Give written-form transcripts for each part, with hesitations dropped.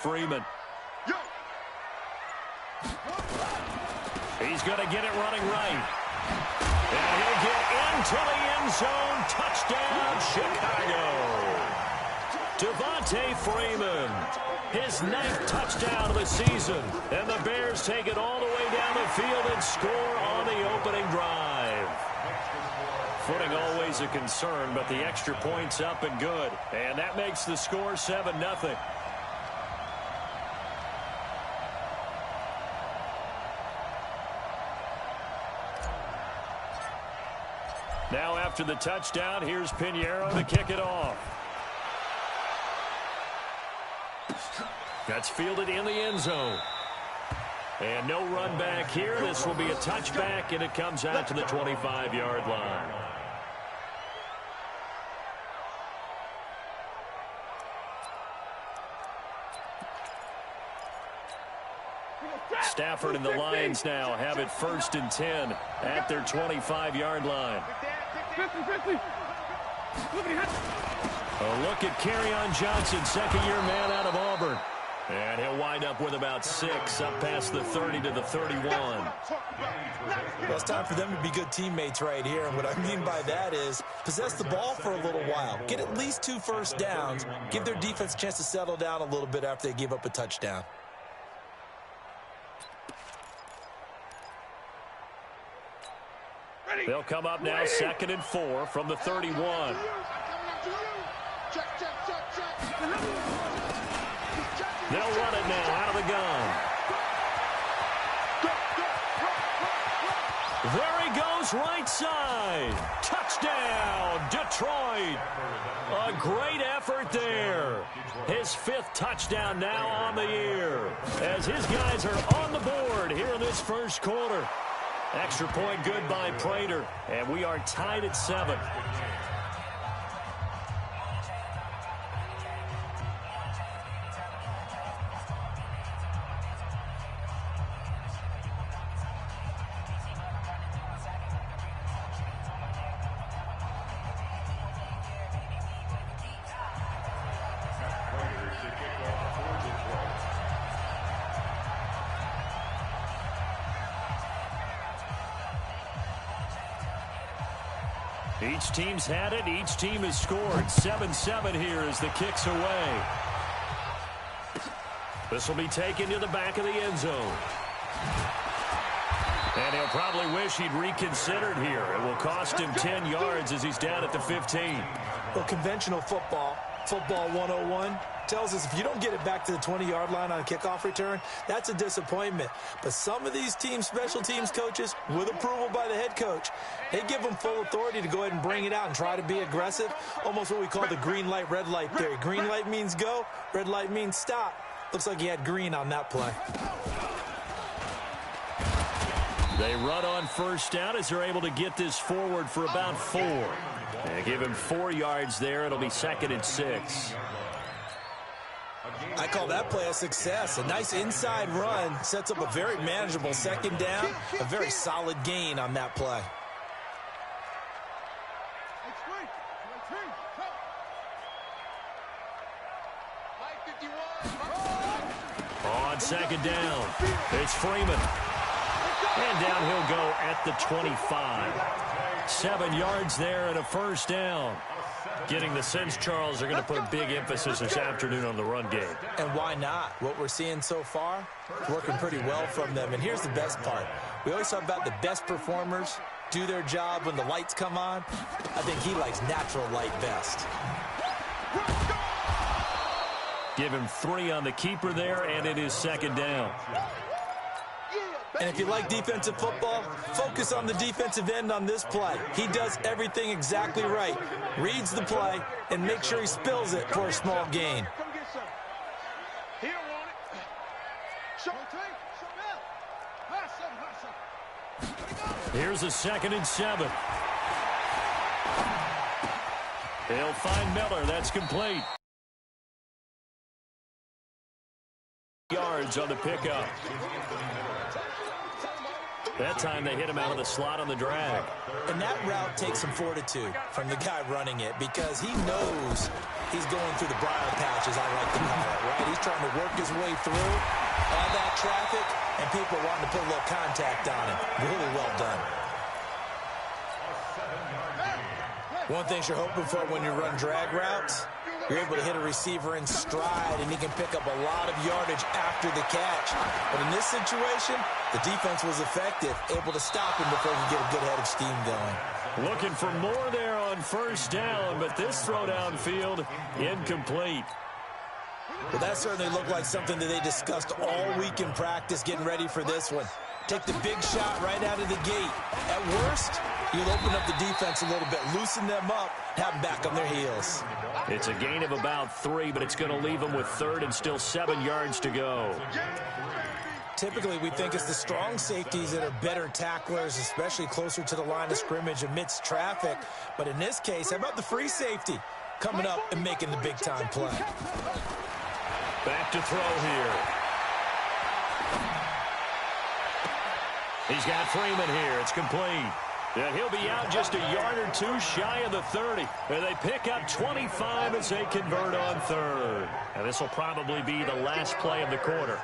Freeman. He's going to get it running right. And he'll get into the end zone. Touchdown, Chicago. Devontae Freeman, his 9th touchdown of the season. And the Bears take it all the way down the field and score on the opening drive. Footing always a concern, but the extra point's up and good. And that makes the score 7-0. Now after the touchdown, here's Pinheiro to kick it off. That's fielded in the end zone. And no run back here. This will be a touchback, and it comes out to the 25-yard line. Stafford and the Lions now have it 1st and 10 at their 25-yard line. A look at Kerryon Johnson, second-year man out of Auburn. And he'll wind up with about 6 up past the 30 to the 31. Well, it's time for them to be good teammates right here. And what I mean by that is possess the ball for a little while. Get at least 2 first downs. Give their defense a chance to settle down a little bit after they give up a touchdown. They'll come up now 2nd and 4 from the 31. They'll run it now out of the gun. There he goes, right side. Touchdown, Detroit. A great effort there. His 5th touchdown now on the year, as his guys are on the board here in this first quarter. Extra point good by Prater, and we are tied at 7. Each team's had it. Each team has scored. 7-7 here as the kick's away. This will be taken to the back of the end zone. And he'll probably wish he'd reconsidered here. It will cost him 10 yards as he's down at the 15. Well, conventional football 101, tells us if you don't get it back to the 20-yard line on a kickoff return, that's a disappointment. But some of these teams, special teams coaches, with approval by the head coach, they give them full authority to go ahead and bring it out and try to be aggressive, almost what we call the green light, red light theory. Green light means go, red light means stop. Looks like he had green on that play. They run on first down as they're able to get this forward for about 4. And give him 4 yards there. It'll be 2nd and 6. I call that play a success. A nice inside run sets up a very manageable 2nd down. A very solid gain on that play. On 2nd down, it's Freeman. And down he'll go at the 25. 7 yards there and a first down. Getting the sense, Charles, they're going to put a big emphasis this afternoon on the run game. And why not? What we're seeing so far, working pretty well from them. And here's the best part. We always talk about the best performers do their job when the lights come on. I think he likes natural light best. Give him 3 on the keeper there, and it is 2nd down. And if you like defensive football, focus on the defensive end on this play. He does everything exactly right. Reads the play and makes sure he spills it for a small gain. Here's a 2nd and 7. He'll find Miller. That's complete. Yards on the pickup. That time they hit him out of the slot on the drag. And that route takes some fortitude from the guy running it, because he knows He's going through the briar patch, as I like to call it, right? He's trying to work his way through all that traffic, and people are wanting to put a little contact on him. Really well done. One thing you're hoping for when you run drag routes, you're able to hit a receiver in stride, and he can pick up a lot of yardage after the catch. But in this situation, the defense was effective, able to stop him before he could get a good head of steam going. Looking for more there on first down, but this throw downfield incomplete. Well, that certainly looked like something that they discussed all week in practice, getting ready for this one. Take the big shot right out of the gate. At worst, you'll open up the defense a little bit, loosen them up, have them back on their heels. It's a gain of about 3, but it's going to leave them with third and still 7 yards to go. Typically, we think it's the strong safeties that are better tacklers, especially closer to the line of scrimmage amidst traffic. But in this case, how about the free safety coming up and making the big-time play? Back to throw here. He's got Freeman here. It's complete. And he'll be out just a yard or 2 shy of the 30. And they pick up 25 as they convert on third. And this will probably be the last play of the quarter.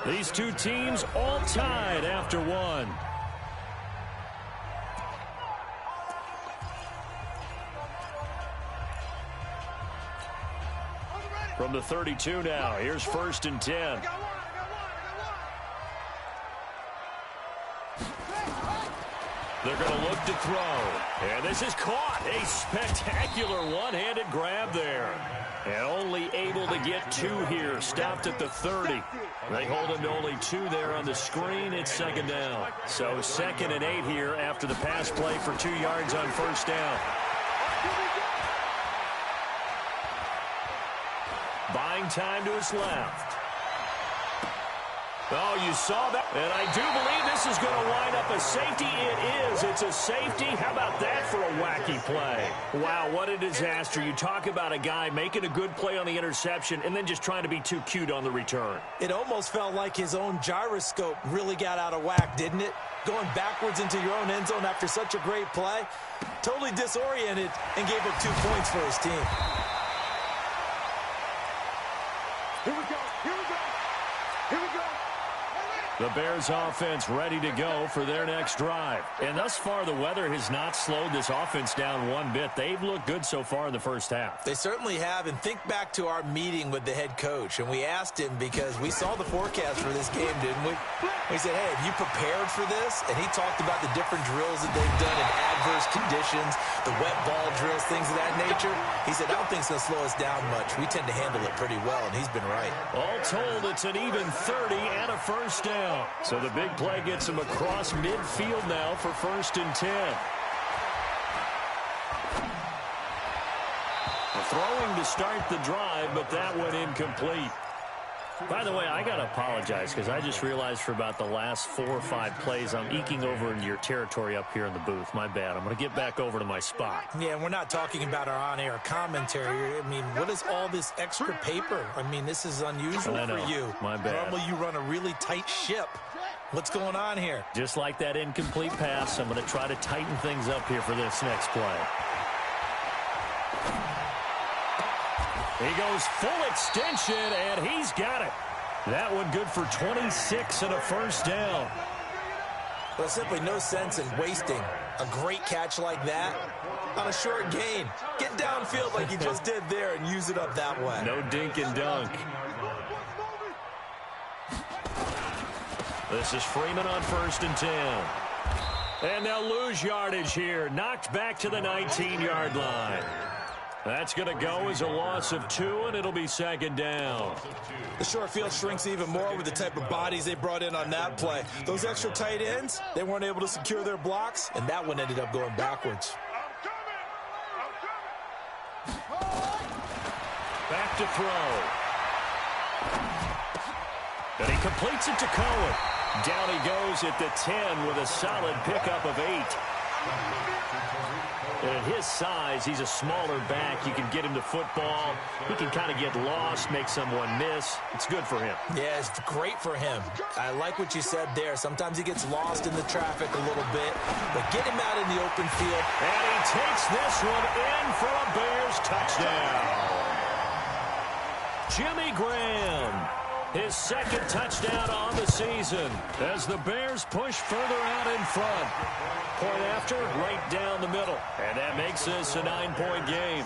These two teams all tied after one. From the 32 now, here's 1st and 10. They're going to look to throw. And this is caught. A spectacular one-handed grab there. And only able to get 2 here. Stopped at the 30. They hold him to only 2 there on the screen. It's 2nd down. So 2nd and 8 here after the pass play for 2 yards on first down. Buying time to his left. Oh, you saw that. And I do believe this is going to wind up a safety. It is. It's a safety. How about that for a wacky play? Wow, what a disaster. You talk about a guy making a good play on the interception and then just trying to be too cute on the return. It almost felt like his own gyroscope really got out of whack, didn't it? Going backwards into your own end zone after such a great play. Totally disoriented and gave up 2 points for his team. Here we go. Here we go. Here we go. The Bears offense ready to go for their next drive. And thus far, the weather has not slowed this offense down one bit. They've looked good so far in the first half. They certainly have. And think back to our meeting with the head coach. And we asked him because we saw the forecast for this game, didn't we? We said, hey, have you prepared for this? And he talked about the different drills that they've done in adverse conditions, the wet ball drills, things of that nature. He said, I don't think it's going to slow us down much. We tend to handle it pretty well, and he's been right. All told, it's an even 30 and a first down. So the big play gets him across midfield now for 1st and 10. Throwing to start the drive, but that went incomplete. By the way, I got to apologize because I just realized for about the last 4 or 5 plays, I'm eking over into your territory up here in the booth. My bad. I'm going to get back over to my spot. Yeah, and we're not talking about our on-air commentary. I mean, what is all this extra paper? I mean, this is unusual for you. My bad. Normally you run a really tight ship. What's going on here? Just like that incomplete pass, I'm going to try to tighten things up here for this next play. He goes full extension, and he's got it. That one good for 26 and a first down. Well, simply no sense in wasting a great catch like that on a short gain. Get downfield like you just did there and use it up that way. No dink and dunk. This is Freeman on 1st and 10. And they'll lose yardage here. Knocked back to the 19-yard line. That's going to go as a loss of 2, and it'll be 2nd down. The short field shrinks even more with the type of bodies they brought in on that play. Those extra tight ends, they weren't able to secure their blocks, and that one ended up going backwards. Back to throw. And he completes it to Cohen. Down he goes at the 10 with a solid pickup of 8. And at his size, he's a smaller back. You can get him to football. He can kind of get lost, make someone miss. It's good for him. Yeah, it's great for him. I like what you said there. Sometimes he gets lost in the traffic a little bit, but get him out in the open field. And he takes this one in for a Bears touchdown. Jimmy Graham, his second touchdown on the season as the Bears push further out in front. Point after, right down the middle. And that makes this a 9-point game.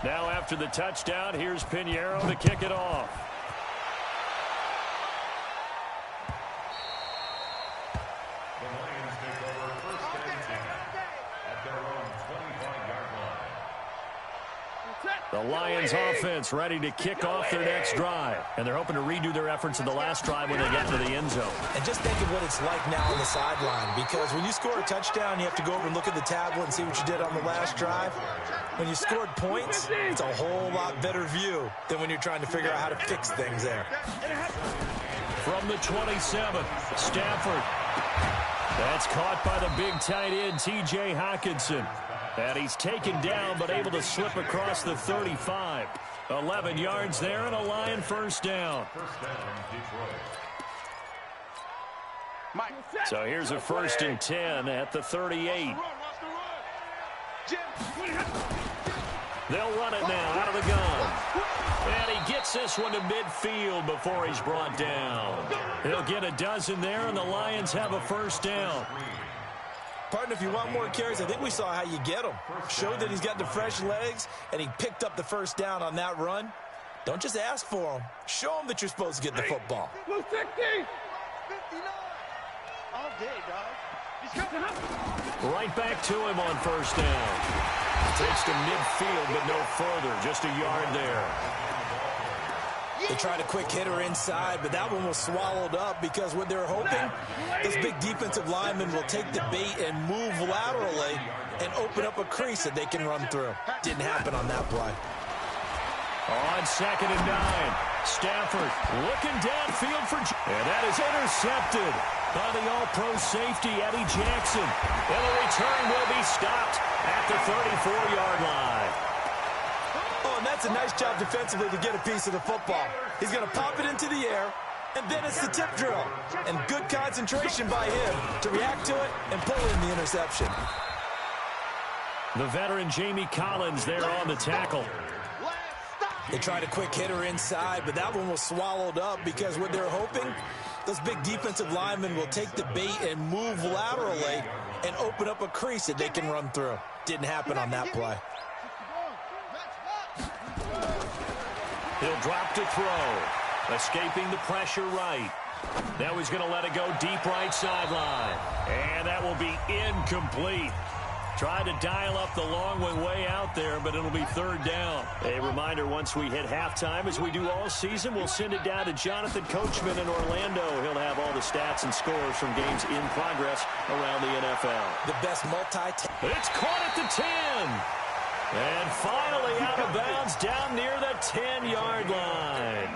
Now after the touchdown, here's Pinheiro to kick it off. The Lions offense ready to kick off their next drive. And they're hoping to redo their efforts in the last drive when they get to the end zone. And just think of what it's like now on the sideline, because when you score a touchdown, you have to go over and look at the tablet and see what you did on the last drive. When you scored points, it's a whole lot better view than when you're trying to figure out how to fix things there. From the 27, Stafford. That's caught by the big tight end, T.J. Hockenson. And he's taken down, but able to slip across the 35. 11 yards there and a Lion first down. So here's a 1st and 10 at the 38. They'll run it now out of the gun. And he gets this one to midfield before he's brought down. He'll get a dozen there, and the Lions have a first down. Partner, if you want more carries, I think we saw how you get them. Showed that he's got the fresh legs, and he picked up the first down on that run. Don't just ask for them. Show them that you're supposed to get the football. Right back to him on first down. Takes to midfield, but no further. Just a yard there. They tried a quick hitter inside, but that one was swallowed up because what they're hoping, this big defensive lineman will take the bait and move laterally and open up a crease that they can run through. Didn't happen on that play. On 2nd and 9, Stafford looking downfield for... And that is intercepted by the all-pro safety, Eddie Jackson. And the return will be stopped at the 34-yard line. Oh, and that's a nice job defensively to get a piece of the football. He's going to pop it into the air, and then it's the tip drill. And good concentration by him to react to it and pull in the interception. The veteran Jamie Collins there on the tackle. They tried a quick hitter inside, but that one was swallowed up because what they're hoping, those big defensive linemen will take the bait and move laterally and open up a crease that they can run through. Didn't happen on that play. He'll drop to throw. Escaping the pressure right. Now he's going to let it go deep right sideline. And that will be incomplete. Tried to dial up the long one way out there, but it'll be 3rd down. A reminder, once we hit halftime, as we do all season, we'll send it down to Jonathan Coachman in Orlando. He'll have all the stats and scores from games in progress around the NFL. The best It's caught at the 10. And finally out of bounds down near the 10-yard line.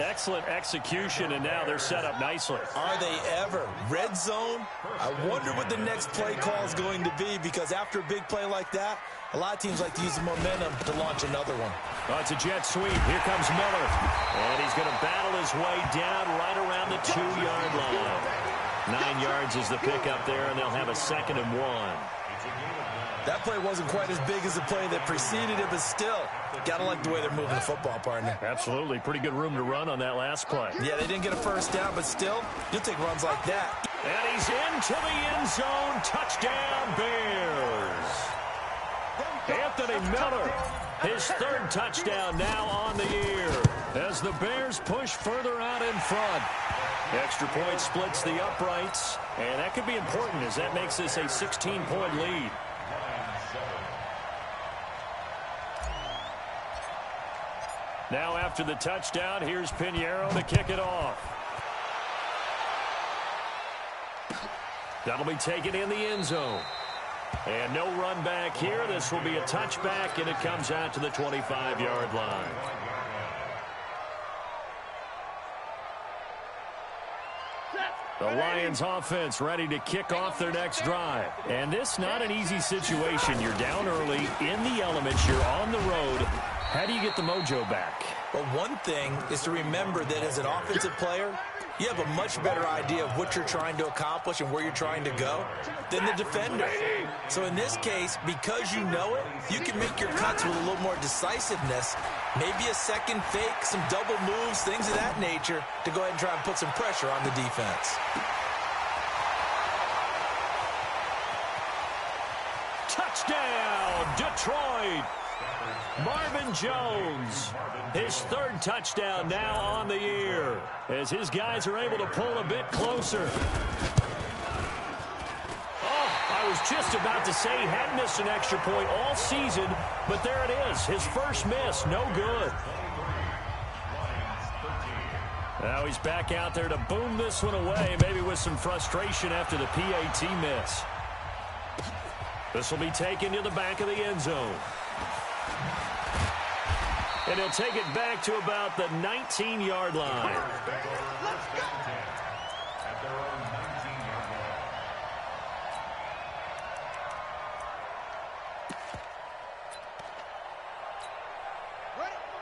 Excellent execution, and now they're set up nicely. Are they ever? Red zone? I wonder what the next play call is going to be, because after a big play like that, a lot of teams like to use the momentum to launch another one. Oh, it's a jet sweep. Here comes Miller. And he's going to battle his way down right around the 2-yard line. 9 yards is the pickup there, and they'll have a 2nd and 1. That play wasn't quite as big as the play that preceded it, but still, gotta like the way they're moving the football, partner. Absolutely. Pretty good room to run on that last play. Yeah, they didn't get a first down, but still, you'll take runs like that. And he's into the end zone. Touchdown, Bears. Anthony Miller, his 3rd touchdown now on the year as the Bears push further out in front. Extra point splits the uprights, and that could be important as that makes this a 16-point lead. Now after the touchdown, here's Pinheiro to kick it off. That'll be taken in the end zone. And no run back here. This will be a touchback, and it comes out to the 25-yard line. The Lions offense ready to kick off their next drive. And this not an easy situation. You're down early, in the elements, you're on the road. How do you get the mojo back? Well, one thing is to remember that as an offensive player, you have a much better idea of what you're trying to accomplish and where you're trying to go than the defender. So in this case, because you know it, you can make your cuts with a little more decisiveness, maybe a second fake, some double moves, things of that nature, to go ahead and try and put some pressure on the defense. Touchdown, Detroit! Marvin Jones, his third touchdown now on the year, as his guys are able to pull a bit closer. Oh, I was just about to say he hadn't missed an extra point all season, but there it is, his first miss, no good. Now he's back out there to boom this one away, maybe with some frustration after the PAT miss. This will be taken to the back of the end zone. And he'll take it back to about the 19-yard line.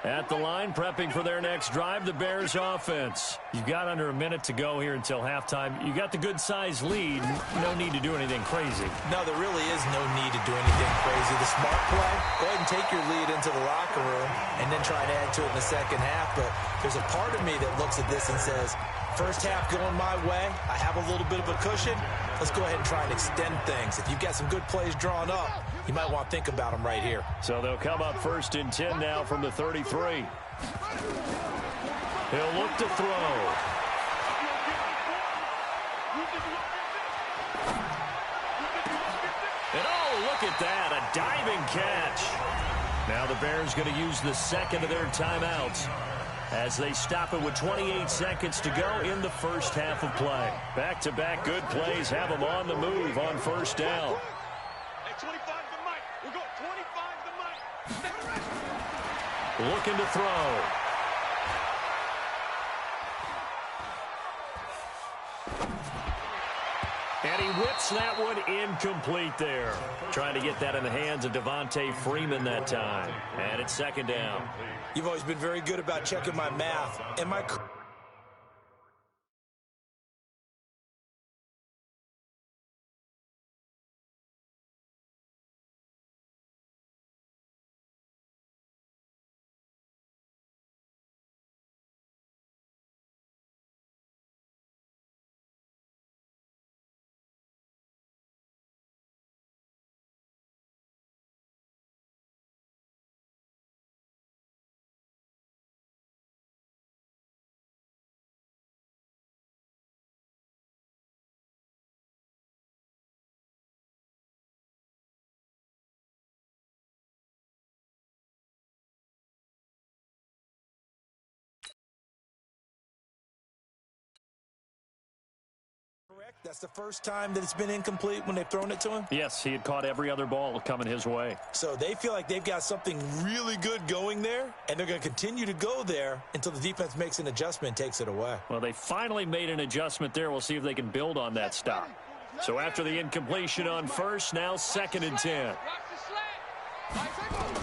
At the line, prepping for their next drive, the Bears offense. You've got under a minute to go here until halftime. You got the good-sized lead. No need to do anything crazy. No, there really is no need to do anything crazy. The smart play, go ahead and take your lead into the locker room and then try and add to it in the second half. But there's a part of me that looks at this and says, first half going my way, I have a little bit of a cushion. Let's go ahead and try and extend things. If you've got some good plays drawn up, you might want to think about them right here. So they'll come up 1st and 10 now from the 33. He'll look to throw. And oh, look at that, a diving catch. Now the Bears going to use the second of their timeouts as they stop it with 28 seconds to go in the first half of play. Back-to-back good plays have them on the move on first down. Hey, 25 to Mike. We're going 25 to Mike. Looking to throw. And he whips that one incomplete there. Trying to get that in the hands of Devontae Freeman that time. And it's second down. You've always been very good about checking my math. Am I correct? That's the first time that it's been incomplete when they've thrown it to him? Yes, he had caught every other ball coming his way. So they feel like they've got something really good going there, and they're going to continue to go there until the defense makes an adjustment and takes it away. Well, they finally made an adjustment there. We'll see if they can build on that stop. So after the incompletion on first, now 2nd and 10.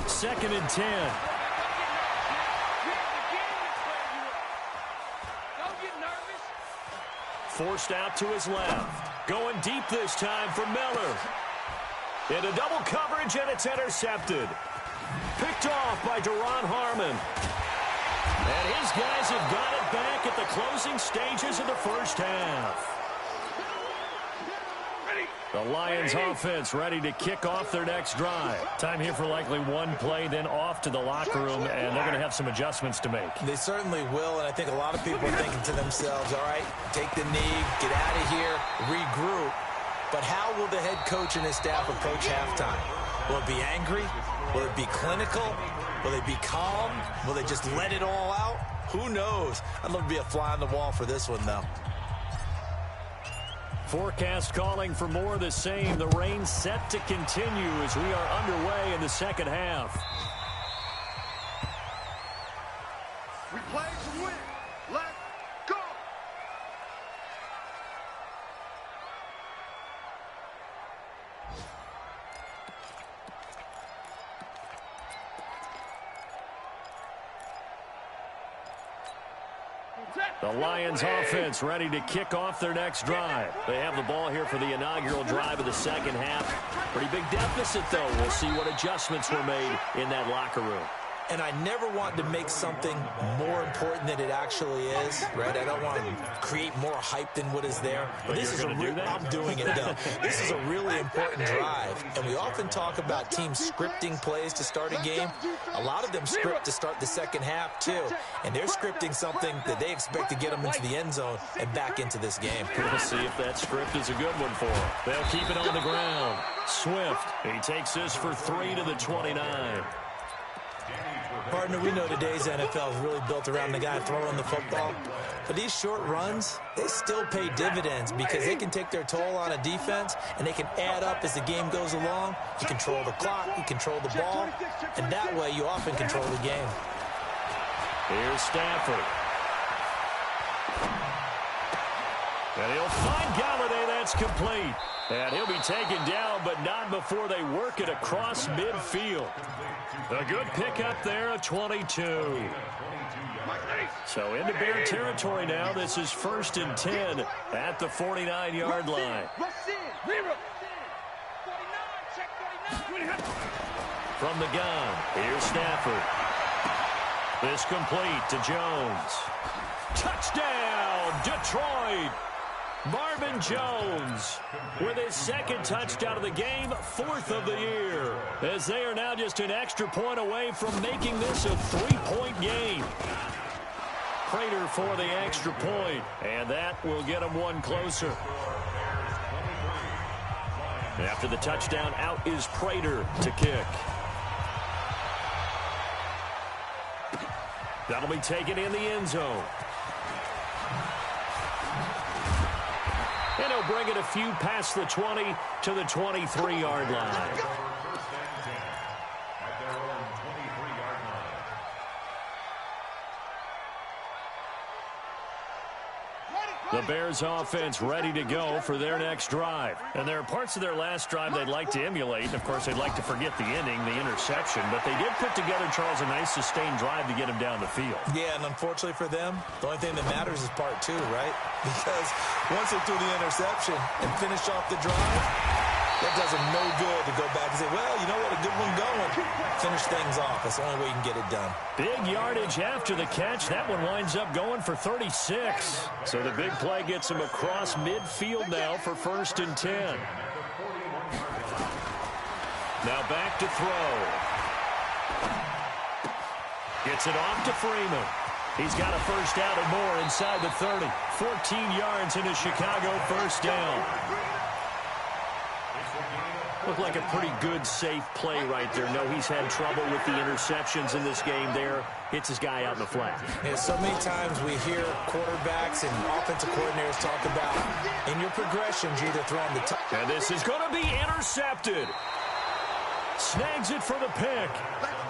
2nd and 10. Forced out to his left. Going deep this time for Miller. Into double coverage, and it's intercepted. Picked off by Duron Harmon. And his guys have got it back at the closing stages of the first half. The Lions offense ready to kick off their next drive. Time here for likely one play, then off to the locker room, and they're going to have some adjustments to make. They certainly will, and I think a lot of people are thinking to themselves, all right, take the knee, get out of here, regroup. But how will the head coach and his staff approach halftime? Will it be angry? Will it be clinical? Will they be calm? Will they just let it all out? Who knows? I'd love to be a fly on the wall for this one, though. forecast calling for more of the same. The rain set to continue as we are underway in the second half. We play to win. Let's go. The Lions offense ready to kick off their next drive. They have the ball here for the inaugural drive of the second half. Pretty big deficit, though. We'll see what adjustments were made in that locker room. And I never want to make something more important than it actually is, right? I don't want to create more hype than what is there. But this is I'm doing it, though. This is a really important drive. And we often talk about teams scripting plays to start a game. A lot of them script to start the second half, too. And they're scripting something that they expect to get them into the end zone and back into this game. We'll see if that script is a good one for them. They'll keep it on the ground. Swift, he takes this for 3 to the 29. Partner, we know today's NFL is really built around the guy throwing the football. But these short runs, they still pay dividends because they can take their toll on a defense and they can add up as the game goes along. You control the clock, you control the ball, and that way you often control the game. Here's Stafford. And he'll find Galladay. That's complete. And he'll be taken down, but not before they work it across midfield. A good pickup there, a 22. So into Bear territory now. This is 1st and 10 at the 49-yard line. From the gun, here's Stafford. This complete to Jones. Touchdown, Detroit! Marvin Jones with his second touchdown of the game, 4th of the year, as they are now just an extra point away from making this a 3-point game. Prater for the extra point, and that will get them one closer. After the touchdown, out is Prater to kick. That'll be taken in the end zone. And he'll bring it a few past the 20 to the 23-yard line. The Bears offense ready to go for their next drive. And there are parts of their last drive they'd like to emulate. And, of course, they'd like to forget the inning, the interception. But they did put together, Charles, a nice sustained drive to get him down the field. Yeah, and unfortunately for them, the only thing that matters is part 2, right? Because once they threw the interception and finished off the drive, that does them no good to go back and say, well, you know what, a good one going. Finish things off. That's the only way you can get it done. Big yardage after the catch. That one winds up going for 36. So the big play gets him across midfield now for 1st and 10. Now back to throw. Gets it off to Freeman. He's got a first down and more inside the 30. 14 yards into Chicago, first down. Looked like a pretty good, safe play right there. No, he's had trouble with the interceptions in this game there. Hits his guy out in the flat. Yeah, so many times we hear quarterbacks and offensive coordinators talk about in your progressions, you're either throwing the top. And this is going to be intercepted. Snags it for the pick.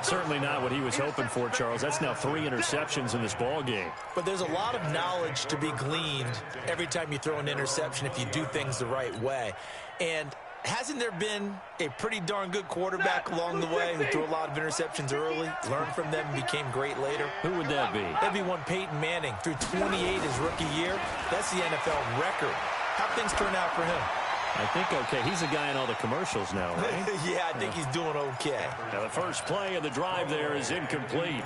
Certainly not what he was hoping for, Charles. That's now 3 interceptions in this ball game. But there's a lot of knowledge to be gleaned every time you throw an interception if you do things the right way. And hasn't there been a pretty darn good quarterback along the way who threw a lot of interceptions early, learned from them, and became great later? Who would that be? That'd be one Peyton Manning. Threw 28 his rookie year. That's the NFL record. How things turn out for him? I think okay. He's a guy in all the commercials now, right? Yeah, I think he's doing okay. Now the first play of the drive there is incomplete.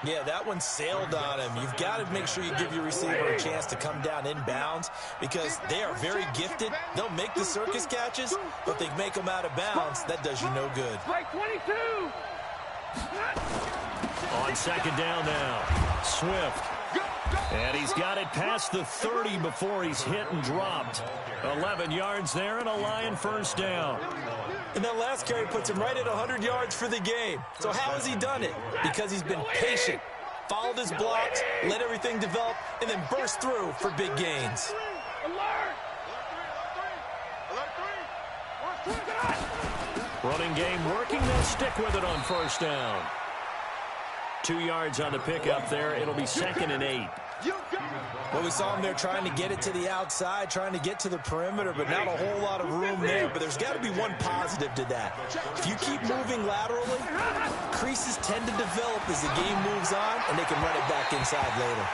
Yeah, that one sailed on him. You've got to make sure you give your receiver a chance to come down inbounds because they are very gifted. They'll make the circus catches, but they make them out of bounds. That does you no good. Strike 22. On second down now, Swift. And he's got it past the 30 before he's hit and dropped. 11 yards there and a Lion first down. And that last carry puts him right at 100 yards for the game. So how has he done it? Because he's been patient, followed his blocks, let everything develop, and then burst through for big gains. Running game working. They'll stick with it on first down. 2 yards on the pickup there. It'll be 2nd and 8. Well, we saw him there trying to get it to the outside, trying to get to the perimeter, but not a whole lot of room there. But there's got to be one positive to that. If you keep moving laterally, creases tend to develop as the game moves on, and they can run it back inside later.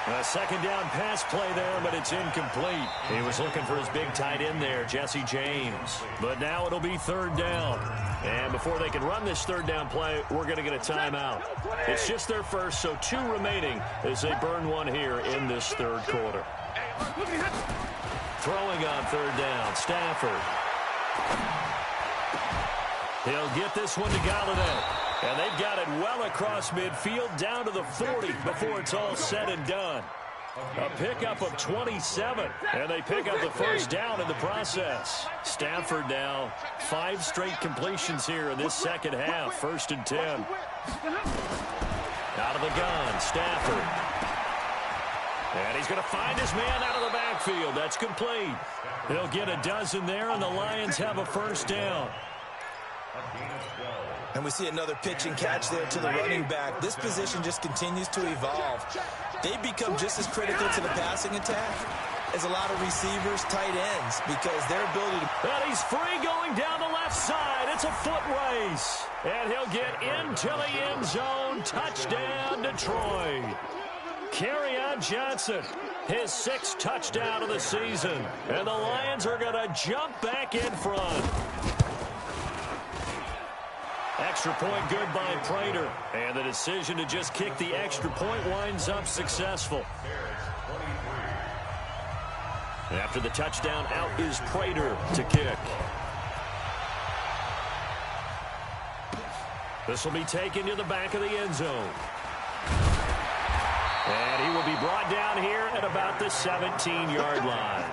A 2nd down pass play there, but it's incomplete. He was looking for his big tight end there, Jesse James. But now it'll be 3rd down. And before they can run this 3rd down play, we're going to get a timeout. It's just their first, so 2 remaining as they burn one here in this 3rd quarter. Throwing on 3rd down, Stafford. He'll get this one to Galladay. And they've got it well across midfield down to the 40 before it's all said and done. A pickup of 27, and they pick up the first down in the process. Stafford now 5 straight completions here in this second half. 1st and 10. Out of the gun, Stafford. And he's going to find his man out of the backfield. That's complete. He'll get a dozen there, and the Lions have a first down. And we see another pitch and catch there to the running back. This position just continues to evolve. They become just as critical to the passing attack as a lot of receivers, tight ends, because their ability to... And he's free going down the left side. It's a foot race. And he'll get into the end zone. Touchdown, Detroit. Kerryon Johnson, his 6th touchdown of the season. And the Lions are going to jump back in front. Extra point good by Prater. And the decision to just kick the extra point winds up successful. After the touchdown, out is Prater to kick. This will be taken to the back of the end zone. And he will be brought down here at about the 17-yard line.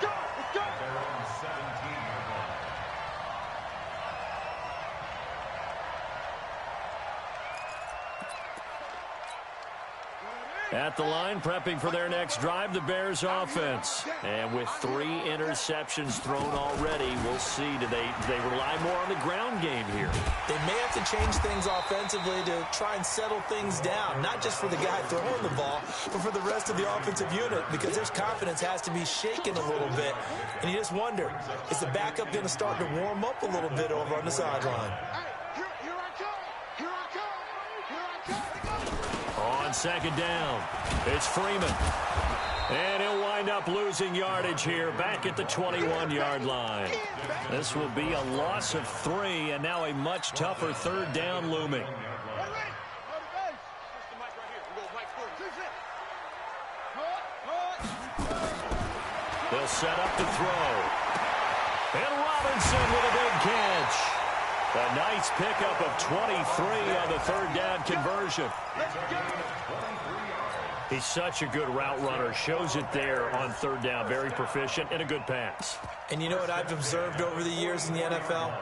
At the line, prepping for their next drive, the Bears offense. And with 3 interceptions thrown already, we'll see. Do they rely more on the ground game here? They may have to change things offensively to try and settle things down, not just for the guy throwing the ball, but for the rest of the offensive unit, because their confidence has to be shaken a little bit. And you just wonder, is the backup going to start to warm up a little bit over on the sideline? On 2nd down, it's Freeman. And he'll wind up losing yardage here back at the 21-yard line. This will be a loss of 3, and now a much tougher 3rd down looming. They'll set up to throw. And Robinson with a big catch. A nice pickup of 23 on the 3rd down conversion. He's such a good route runner. Shows it there on 3rd down. Very proficient and a good pass. And you know what I've observed over the years in the NFL?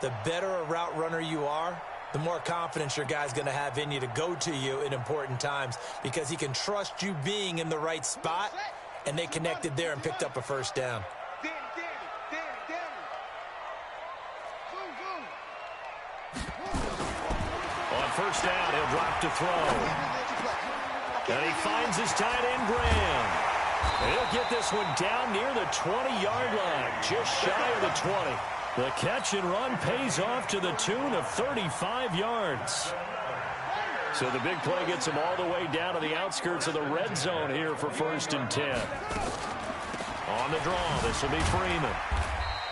The better a route runner you are, the more confidence your guy's going to have in you to go to you in important times, because he can trust you being in the right spot, and they connected there and picked up a first down. On first down, he'll drop to throw. And he finds his tight end, Graham. And he'll get this one down near the 20-yard line, just shy of the 20. The catch and run pays off to the tune of 35 yards. So the big play gets him all the way down to the outskirts of the red zone here for 1st and 10. On the draw, this will be Freeman.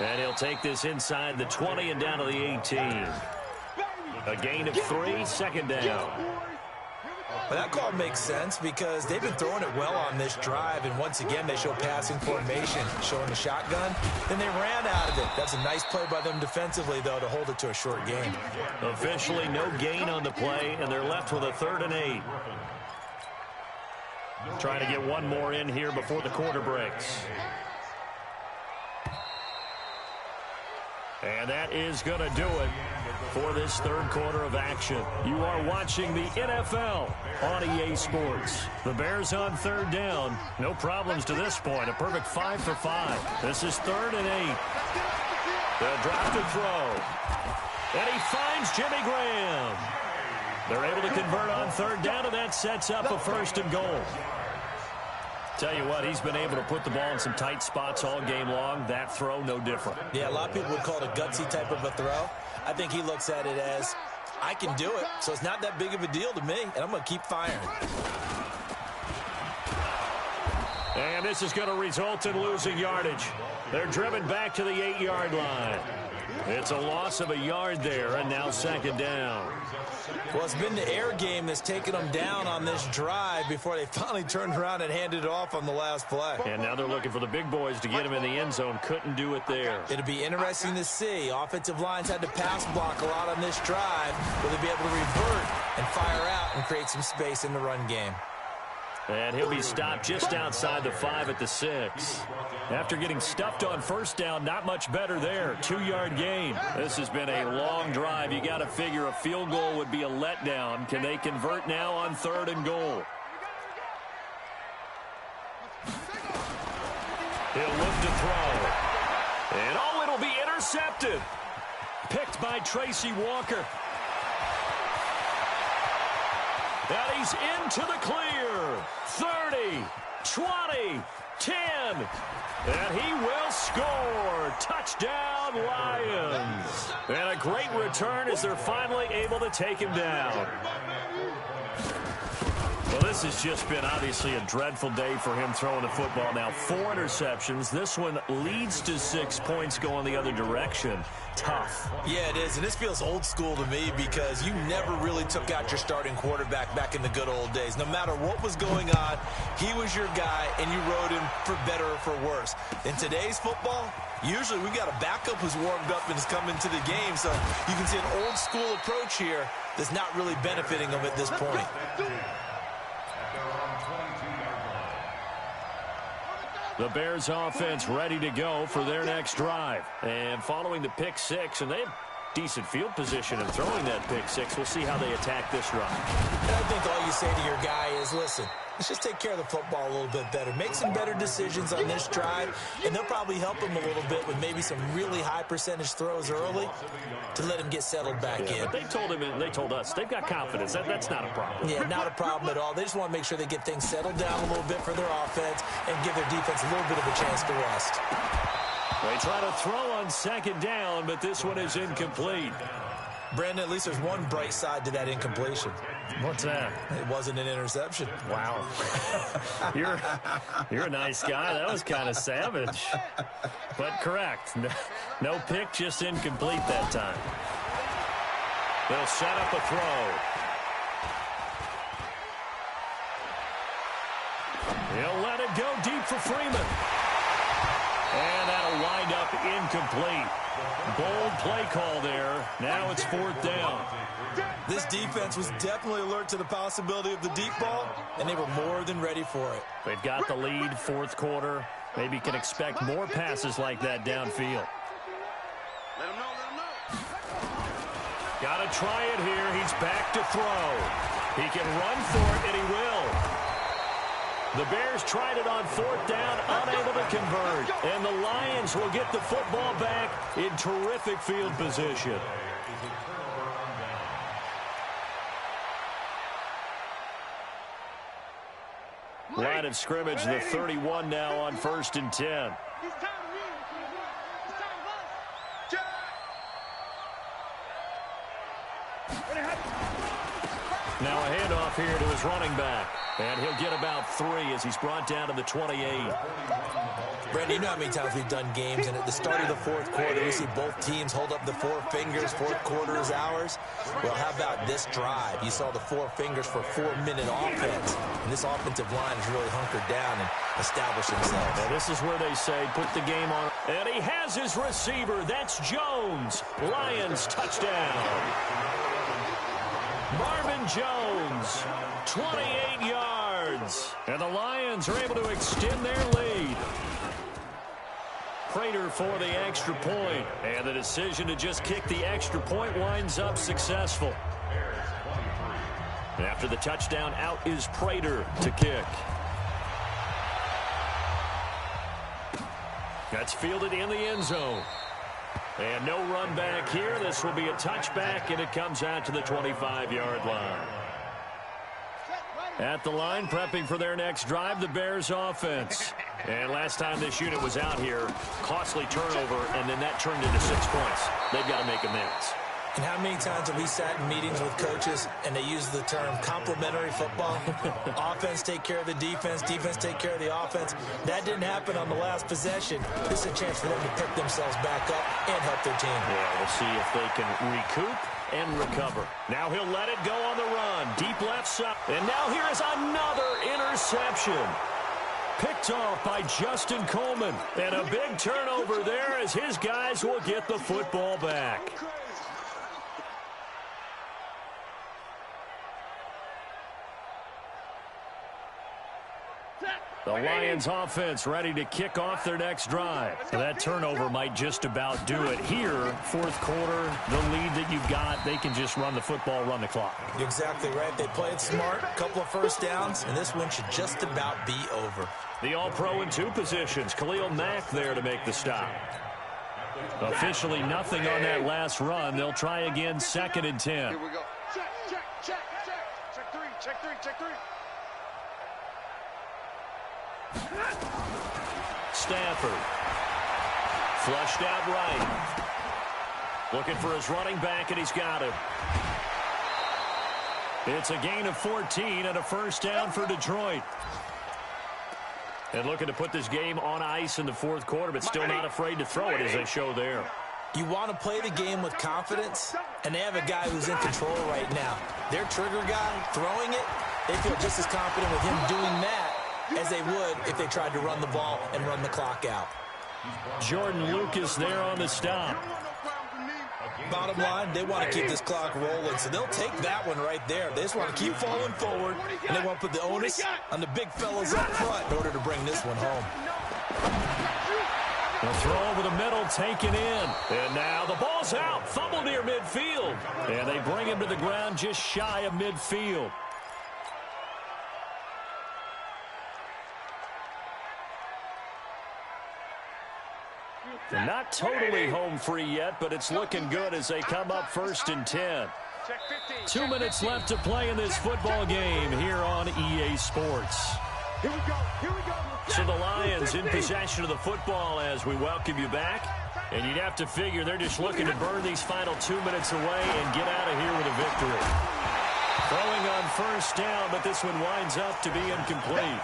And he'll take this inside the 20 and down to the 18. A gain of 3, 2nd down. Well, that call makes sense because they've been throwing it well on this drive, and once again they show passing formation, showing the shotgun. Then they ran out of it. That's a nice play by them defensively, though, to hold it to a short gain. Officially no gain on the play, and they're left with a 3rd and 8. Trying to get one more in here before the quarter breaks. And that is going to do it for this 3rd quarter of action. You are watching the NFL on EA Sports. The Bears on 3rd down. No problems to this point. A perfect 5 for 5. This is 3rd and 8. They'll drop to throw. And he finds Jimmy Graham. They're able to convert on third down, and that sets up a 1st and goal. Tell you what, he's been able to put the ball in some tight spots all game long. That throw, no different. Yeah, a lot of people would call it a gutsy type of a throw. I think he looks at it as, I can do it, so it's not that big of a deal to me, and I'm going to keep firing. And this is going to result in losing yardage. They're driven back to the 8-yard line. It's a loss of a yard there, and now 2nd down. Well, it's been the air game that's taken them down on this drive before they finally turned around and handed it off on the last play. And now they're looking for the big boys to get him in the end zone. Couldn't do it there. It'll be interesting to see. Offensive lines had to pass block a lot on this drive. Will they be able to revert and fire out and create some space in the run game? And he'll be stopped just outside the 5 at the 6. After getting stuffed on 1st down, not much better there. 2-yard gain. This has been a long drive. You got to figure a field goal would be a letdown. Can they convert now on 3rd and goal? He'll look to throw. And it'll be intercepted. Picked by Tracy Walker. And he's into the clear. 30, 20, 10. And he will score. Touchdown, Lions. And a great return as they're finally able to take him down. Well, this has just been obviously a dreadful day for him throwing the football. Now 4 interceptions. This one leads to 6 points going the other direction. Tough. Yeah, it is, and this feels old school to me because you never really took out your starting quarterback back in the good old days. No matter what was going on, he was your guy, and you rode him for better or for worse. In today's football, usually we've got a backup who's warmed up and has come into the game, so you can see an old school approach here that's not really benefiting them at this point. The Bears offense ready to go for their next drive. And following the pick 6, and they have decent field position in throwing that pick 6. We'll see how they attack this drive. And I think all you say to your guy is, listen, let's just take care of the football a little bit better. Make some better decisions on this drive, and they'll probably help him a little bit with maybe some really high percentage throws early to let him get settled back in. But they told him, and they told us, they've got confidence. That's not a problem. Yeah, not a problem at all. They just want to make sure they get things settled down a little bit for their offense and give their defense a little bit of a chance to rest. They try to throw on 2nd down, but this one is incomplete. Brandon, at least there's one bright side to that incompletion. What's that? It wasn't an interception. Wow. You're a nice guy. That was kind of savage. But correct. No pick, just incomplete that time. They'll set up a throw. He'll let it go deep for Freeman. And that'll wind up incomplete. Bold play call there. Now it's 4th down. This defense was definitely alert to the possibility of the deep ball, and they were more than ready for it. They've got the lead, 4th quarter. Maybe can expect more passes like that downfield. Let him know. Got to try it here. He's back to throw. He can run for it, and he will. The Bears tried it on 4th down, unable to convert. And the Lions will get the football back in terrific field position. Line of scrimmage, the 31 now on 1st and 10. Now a handoff here to his running back. And he'll get about 3 as he's brought down to the 28. Brandon, you know how many times we've done games, and at the start of the 4th quarter, we see both teams hold up the 4 fingers, 4th quarter is ours. Well, how about this drive? You saw the 4 fingers for 4-minute offense, and this offensive line is really hunkered down and established themselves. Now, this is where they say put the game on. And he has his receiver. That's Jones. Lions touchdown. Marvin Jones, 28 yards. And the Lions are able to extend their lead. Prater for the extra point. And the decision to just kick the extra point winds up successful. After the touchdown, out is Prater to kick. That's fielded in the end zone. And no run back here. This will be a touchback, and it comes out to the 25-yard line. At the line, prepping for their next drive, the Bears offense. And last time this unit was out here, costly turnover, and then that turned into 6 points. They've got to make amends. And how many times have we sat in meetings with coaches and they use the term complementary football? Offense take care of the defense, defense take care of the offense. That didn't happen on the last possession. This is a chance for them to pick themselves back up and help their team. Yeah, we'll see if they can recoup and recover. Now he'll let it go on the run. Deep left side. And now here is another interception. Picked off by Justin Coleman. And a big turnover there as his guys will get the football back. The Lions offense ready to kick off their next drive. That turnover might just about do it here. Fourth quarter, the lead that you've got, they can just run the football, run the clock. You're exactly right. They played smart, a couple of first downs, and this one should just about be over. The All-Pro in 2 positions. Khalil Mack there to make the stop. Officially nothing on that last run. They'll try again, 2nd and 10. Here we go. Check, check, check, check. Check 3, check 3, check 3. Stafford. Flushed out right. Looking for his running back, and he's got him. It's a gain of 14 and a first down for Detroit. And looking to put this game on ice in the fourth quarter, but still not afraid to throw it as they show there. You want to play the game with confidence, and they have a guy who's in control right now. Their trigger guy throwing it, they feel just as confident with him doing that as they would if they tried to run the ball and run the clock out. Jordan Lucas there on the stop. Bottom line, they want to keep this clock rolling, so they'll take that one right there. They just want to keep falling forward, and they want to put the onus on the big fellas up front in order to bring this one home. The throw over the middle, taken in. And now the ball's out, fumble near midfield. And they bring him to the ground just shy of midfield. They're not totally home free yet, but it's looking good as they come up 1st and 10. 2 minutes left to play in this football game here on EA Sports. Here we go. Here we go. So the Lions in possession of the football as we welcome you back. And you'd have to figure they're just looking to burn these final 2 minutes away and get out of here with a victory. Throwing on first down, but this one winds up to be incomplete.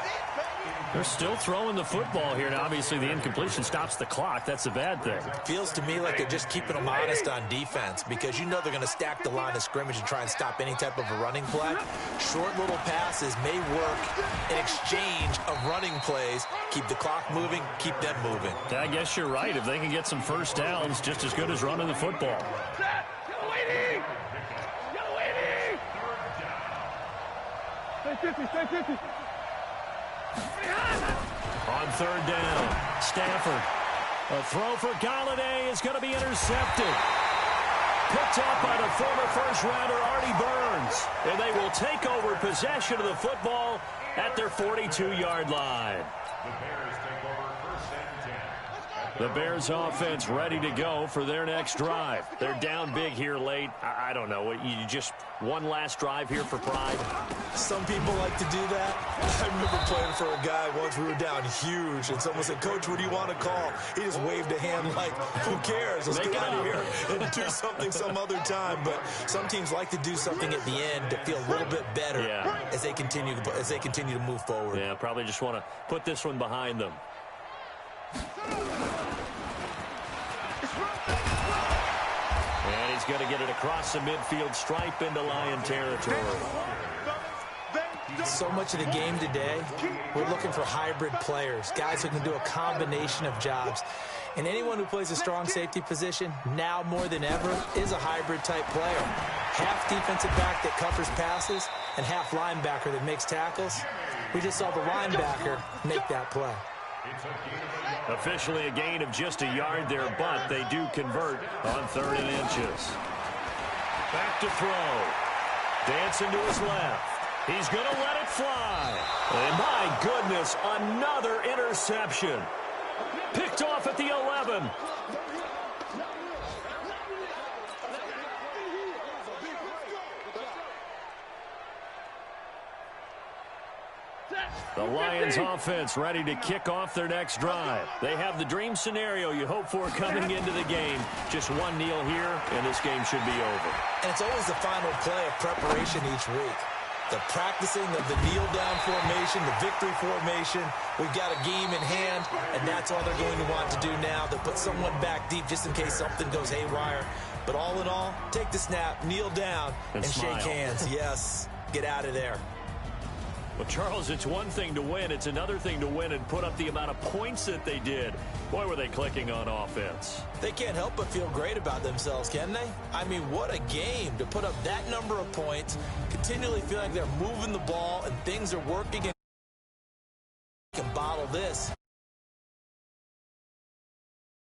They're still throwing the football here. Now, obviously, the incompletion stops the clock. That's a bad thing. Feels to me like they're just keeping them honest on defense because you know they're going to stack the line of scrimmage and try and stop any type of a running play. Short little passes may work in exchange of running plays. Keep the clock moving, keep them moving. I guess you're right. If they can get some first downs, just as good as running the football. You're waiting. You're waiting. Stay 50, stay 50. On third down, Stafford. A throw for Galladay is going to be intercepted. Picked up by the former first-rounder Artie Burns. And they will take over possession of the football at their 42-yard line. The Bears offense ready to go for their next drive. They're down big here late. I don't know. You just one last drive here for pride? Some people like to do that. I remember playing for a guy once. We were down huge, and someone said, "Coach, what do you want to call?" He just waved a hand like, "Who cares? Let's get out of here and do something some other time." But some teams like to do something at the end to feel a little bit better as they continue to move forward. Yeah, probably just want to put this one behind them. And he's going to get it across the midfield stripe into Lion territory. So much of the game today, we're looking for hybrid players, guys who can do a combination of jobs. And anyone who plays a strong safety position, now more than ever, is a hybrid type player. Half defensive back that covers passes and half linebacker that makes tackles. We just saw the linebacker make that play. Officially a gain of just a yard there, but they do convert on 3rd and inches. Back to throw. Dancing to his left. He's going to let it fly. And my goodness, another interception. Picked off at the 11. The Lions offense ready to kick off their next drive. They have the dream scenario you hope for coming into the game. Just one kneel here, and this game should be over. And it's always the final play of preparation each week. The practicing of the kneel-down formation, the victory formation. We've got a game in hand, and that's all they're going to want to do now. They'll put someone back deep just in case something goes haywire. But all in all, take the snap, kneel down, and shake hands. Yes, get out of there. Well, Charles, it's one thing to win. It's another thing to win and put up the amount of points that they did. Boy, were they clicking on offense. They can't help but feel great about themselves, can they? I mean, what a game to put up that number of points, continually feel like they're moving the ball and things are working and can bottle this.